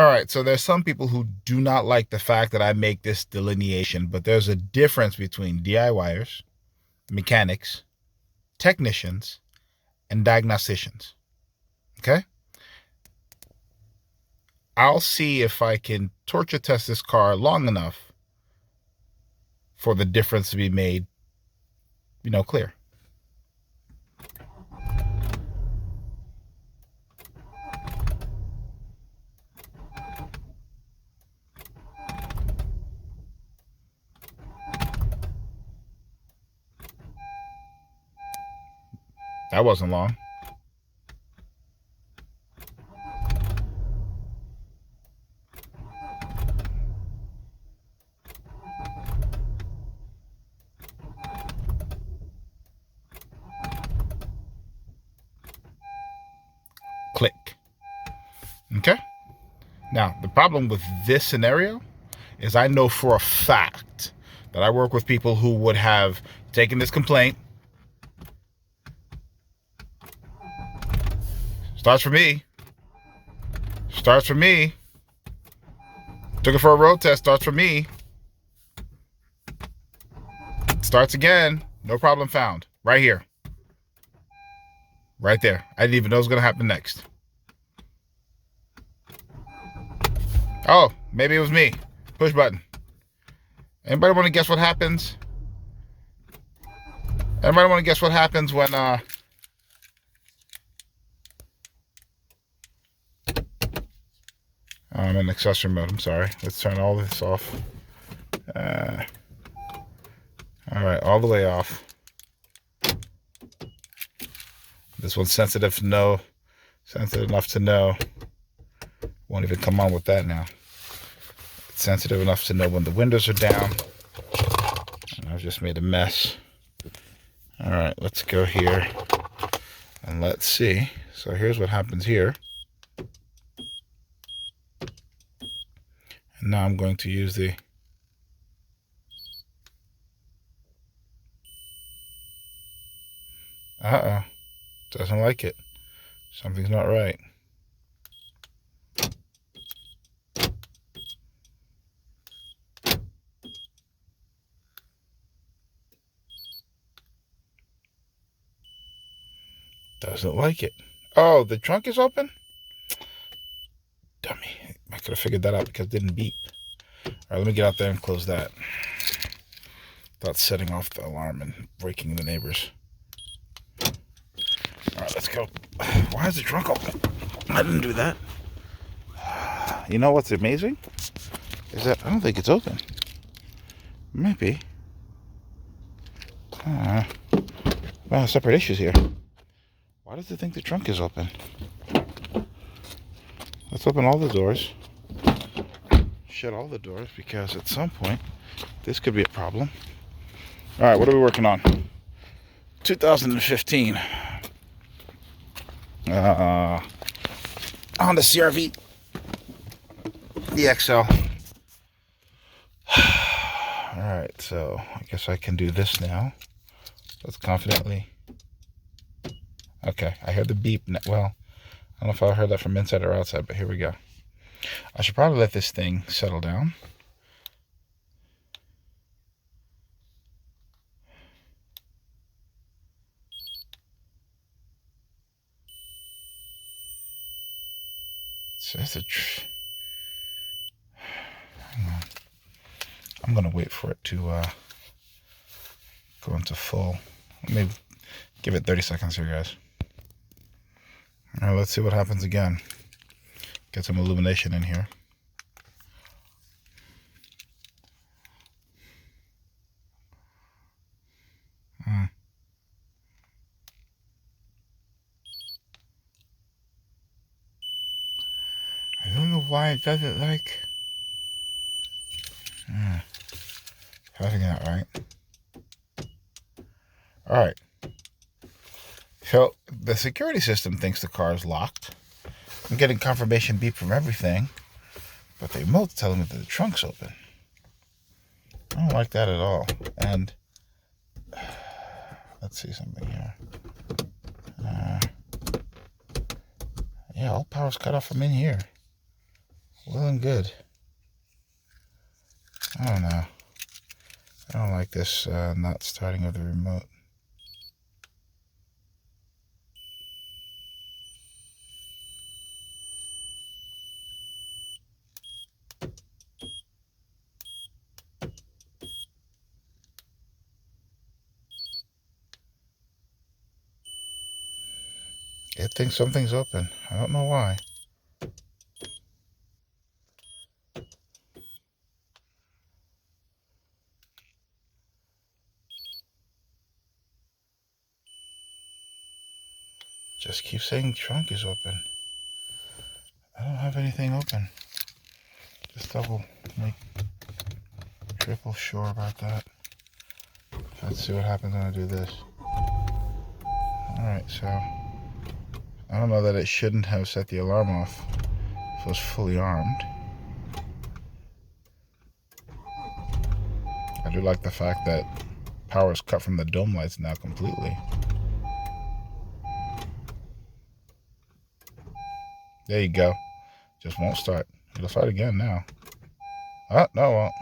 All right, so there's some people who do not like the fact that I make this delineation, but there's a difference between DIYers, mechanics, technicians, and diagnosticians. Okay? I'll see if I can torture test this car long enough for the difference to be made, clear. That wasn't long. Click. Okay? Now, the problem with this scenario is I know for a fact that I work with people who would have taken this complaint. Starts for me. Starts for me. Took it for a road test. Starts for me. Starts again. No problem found. Right here. Right there. I didn't even know what was going to happen next. Oh, maybe it was me. Push button. Anybody want to guess what happens? Anybody want to guess what happens when I'm in accessory mode. I'm sorry. Let's turn all this off. All right, all the way off. This one's sensitive to know. Sensitive enough to know. Won't even come on with that now. It's sensitive enough to know when the windows are down. And I've just made a mess. All right, let's go here and let's see. So here's what happens here. And now I'm going to use the doesn't like it. Something's not right. Doesn't like it. Oh, the trunk is open? Dummy. I could have figured that out because it didn't beep. All right, let me get out there and close that. Without setting off the alarm and waking the neighbors. All right, let's go. Why is the trunk open? I didn't do that. You know what's amazing? Is that I don't think it's open. Maybe. Well, separate issues here. Why does it think the trunk is open? Let's open all the doors. Shut all the doors because at some point this could be a problem. All right, what are we working on? 2015 Honda CR-V DXL. All right, so I guess I can do this now. Let's confidently. Okay, I heard the beep. Well, I don't know if I heard that from inside or outside, but here we go. I should probably let this thing settle down. Hang on. I'm gonna wait for it to go into full. Let me give it 30 seconds here, guys. All right, let's see what happens again. Get some illumination in here. I don't know why it does it like. Having that right. All right. So the security system thinks the car is locked. I'm getting confirmation beep from everything, but the remote's telling me that the trunk's open. I don't like that at all. And let's see something here. Yeah, all power's cut off from in here. Well and good. I don't know. I don't like this not starting of the remote. It thinks something's open. I don't know why. Just keep saying trunk is open. I don't have anything open. Just make triple sure about that. Let's see what happens when I do this. Alright, so I don't know that it shouldn't have set the alarm off if it was fully armed. I do like the fact that power is cut from the dome lights now completely. There you go. Just won't start. It'll start again now. Oh, no, it won't.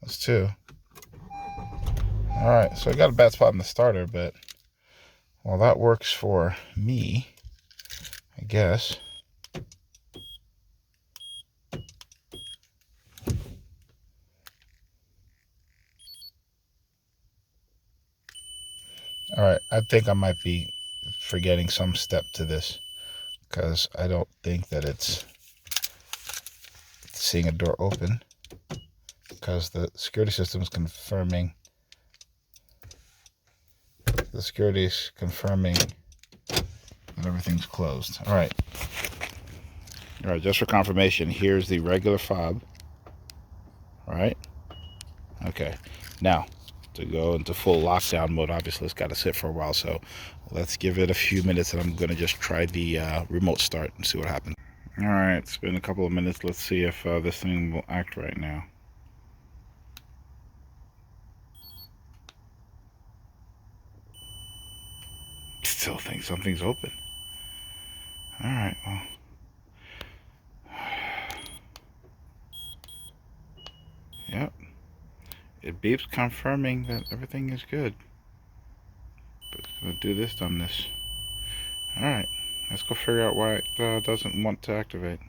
That's 2. Alright, so I got a bad spot in the starter, but well, that works for me, I guess. Alright, I think I might be forgetting some step to this, because I don't think that it's seeing a door open, because the security system is confirming. The security is confirming that everything's closed. All right, just for confirmation, here's the regular fob. All right. Okay. Now, to go into full lockdown mode, obviously it's got to sit for a while. So let's give it a few minutes, and I'm going to just try the remote start and see what happens. All right, it's been a couple of minutes. Let's see if this thing will act right now. Still think something's open. All right, well. Yep. It beeps confirming that everything is good. But it's going to do this dumbness. Alright, let's go figure out why it doesn't want to activate.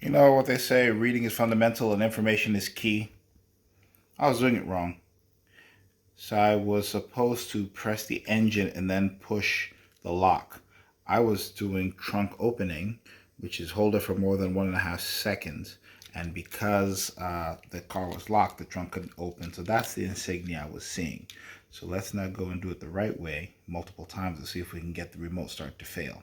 You know what they say, reading is fundamental and information is key. I was doing it wrong. So I was supposed to press the engine and then push the lock. I was doing trunk opening, which is hold it for more than 1.5 seconds. And because the car was locked, the trunk couldn't open. So that's the insignia I was seeing. So let's now go and do it the right way multiple times and see if we can get the remote start to fail.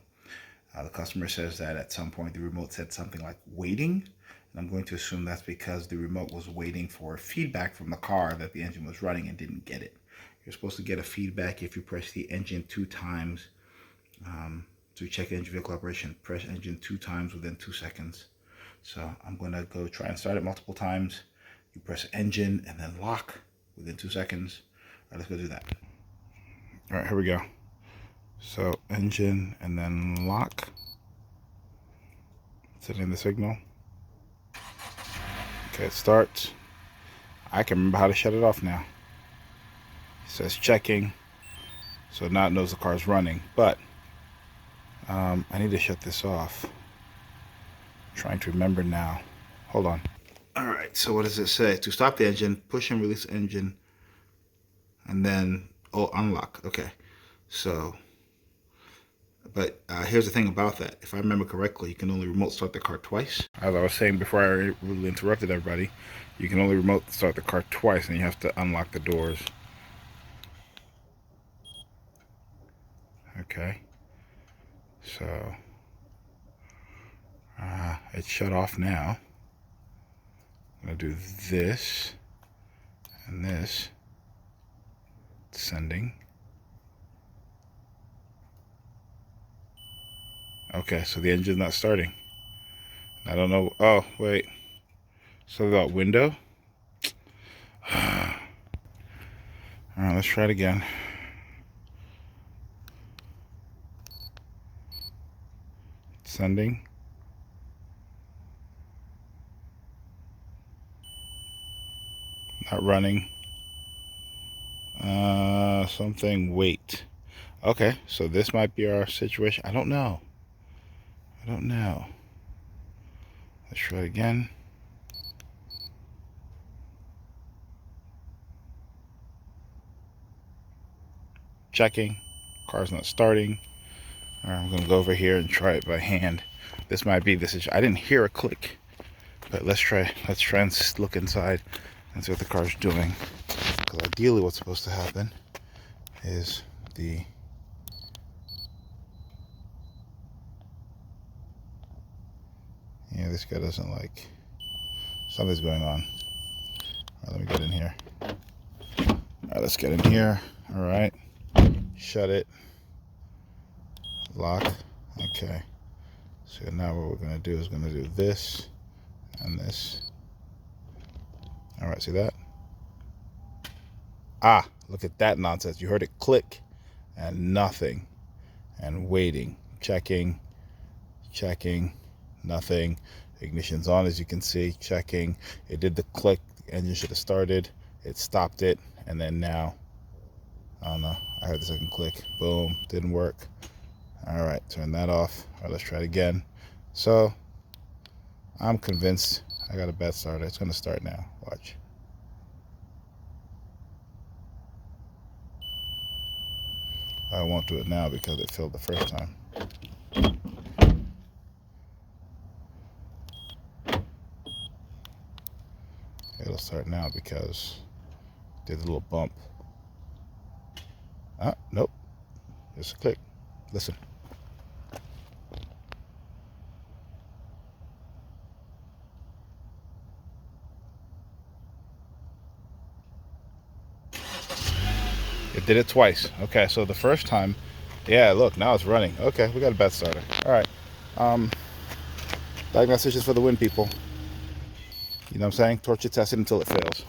The customer says that at some point the remote said something like waiting. And I'm going to assume that's because the remote was waiting for feedback from the car that the engine was running and didn't get it. You're supposed to get a feedback if you press the engine 2 times to check engine vehicle operation. Press engine 2 times within 2 seconds. So I'm going to go try and start it multiple times. You press engine and then lock within 2 seconds. All right, let's go do that. All right, here we go. So engine and then lock. Setting the signal. Okay, it starts. I can remember how to shut it off now. It says checking. So now it knows the car's running. But I need to shut this off. I'm trying to remember now. Hold on. All right, so what does it say? To stop the engine, push and release engine. And then, unlock. Okay, so, but here's the thing about that. If I remember correctly, you can only remote start the car twice. As I was saying before I really interrupted everybody, you can only remote start the car twice, and you have to unlock the doors. Okay, so it's shut off now. I'm gonna do this and this. Sending. Okay, so the engine's not starting. I don't know. Oh, wait. So about window? Alright, let's try it again. Sending. Not running. Something, wait. Okay, so this might be our situation. I don't know. Let's try it again. Checking. Car's not starting. All right, I'm gonna go over here and try it by hand. This might be the situation. I didn't hear a click, but let's try and look inside and see what the car's doing. Because ideally what's supposed to happen is this guy doesn't like, something's going on. All right, let me get in here. All right, let's get in here. All right, shut it, lock. Okay, so now what we're gonna do is gonna do this and this. All right, see that? Ah, look at that nonsense. You heard it click and nothing, and waiting, checking, nothing. Ignition's on, as you can see, checking. It did the click, the engine should have started. It stopped it, and then now, I don't know, I heard the second click. Boom, didn't work. All right, turn that off. All right, let's try it again. So, I'm convinced I got a bad starter. It's gonna start now, watch. I won't do it now because it failed the first time. It'll start now because it did a little bump. Ah, nope. Just a click. Listen. It did it twice. Okay, so the first time, yeah, look, now it's running. Okay, we got a bad starter. All right. Diagnostics is for the win, people. You know what I'm saying? Torture test it until it fails.